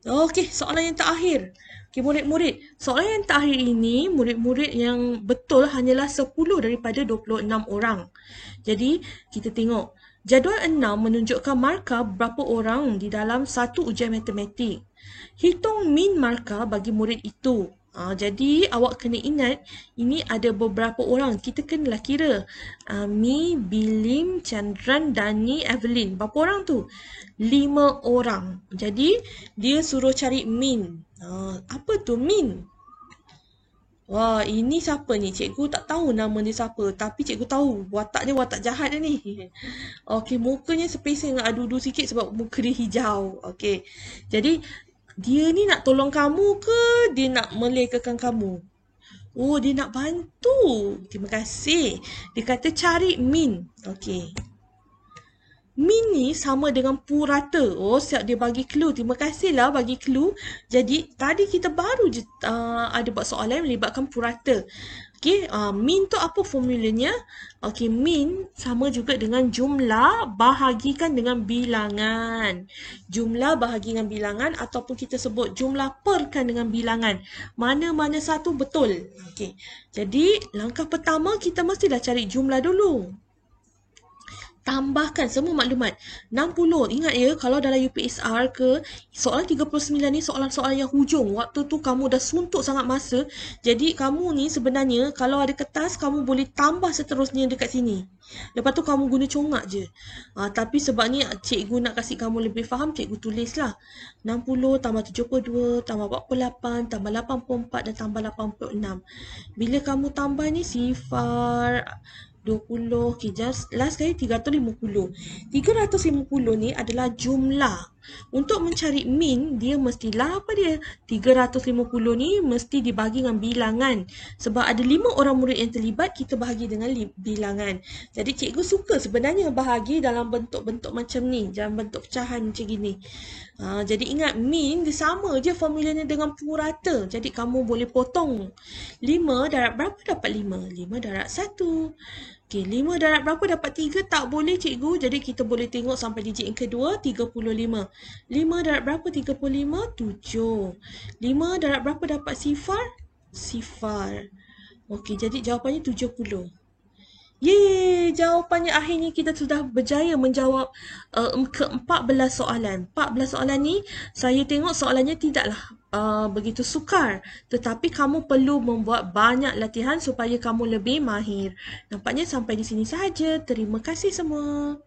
Okey, soalan yang terakhir. Okey, murid-murid. Soalan yang terakhir ini, murid-murid yang betul hanyalah 10 daripada 26 orang. Jadi, kita tengok. Jadual 6 menunjukkan markah berapa orang di dalam satu ujian matematik. Hitung min markah bagi murid itu. Jadi awak kena ingat ini ada beberapa orang. Kita kenalah kira. Mi, Bilim, Chandran, Dani, Evelyn. Berapa orang tu? 5 orang. Jadi dia suruh cari min. Apa tu min? Wah, ini siapa ni? Cikgu tak tahu nama dia siapa. Tapi cikgu tahu wataknya watak jahat dia ni. Okey, mukanya sepesing adu-adu sikit sebab muka dia hijau. Okey. Jadi dia ni nak tolong kamu ke dia nak melekakan kamu? Dia nak bantu. Terima kasih. Dia kata cari min. Okey. Min ni sama dengan purata. Siap dia bagi clue. Terima kasihlah bagi clue. Jadi tadi kita baru je ada buat soalan melibatkan purata. Okey, min tu apa formulanya? Okey, min sama juga dengan jumlah bahagikan dengan bilangan. Jumlah bahagikan bilangan ataupun kita sebut jumlah perkan dengan bilangan. Mana-mana satu betul. Okey. Jadi, langkah pertama kita mestilah cari jumlah dulu. tambahkan semua maklumat. 60. Ingat ya, kalau dalam UPSR ke, soalan 39 ni soalan-soalan yang hujung. Waktu tu kamu dah suntuk sangat masa. Jadi kamu ni sebenarnya kalau ada kertas, kamu boleh tambah seterusnya dekat sini. Lepas tu kamu guna congak je. Tapi sebabnya cikgu nak kasih kamu lebih faham, cikgu tulislah. 60 tambah 72 tambah 48 tambah 84 dan tambah 86. Bila kamu tambah ni sifar 20, okay, just last kali 350. 350 ni adalah jumlah. Untuk mencari min, dia mestilah apa dia? 350 ni mesti dibagi dengan bilangan. Sebab ada 5 orang murid yang terlibat, kita bahagi dengan bilangan. Jadi cikgu suka sebenarnya bahagi dalam bentuk-bentuk macam ni, dalam bentuk pecahan macam gini. Jadi ingat, min dia sama je formulanya dengan purata. Jadi kamu boleh potong. 5 darab berapa dapat 5? 5 darab 1. Okey, 5 darab berapa dapat 3? Tak boleh cikgu. Jadi kita boleh tengok sampai digit yang kedua, 35. 5 darab berapa 35? 7. 5 darab berapa dapat sifar? Sifar. Okey, jadi jawapannya 70. Yeay, jawapannya akhirnya kita sudah berjaya menjawab ke-14 soalan. 14 soalan ni saya tengok soalannya tidaklah begitu sukar. Tetapi kamu perlu membuat banyak latihan supaya kamu lebih mahir. Nampaknya sampai di sini sahaja. Terima kasih semua.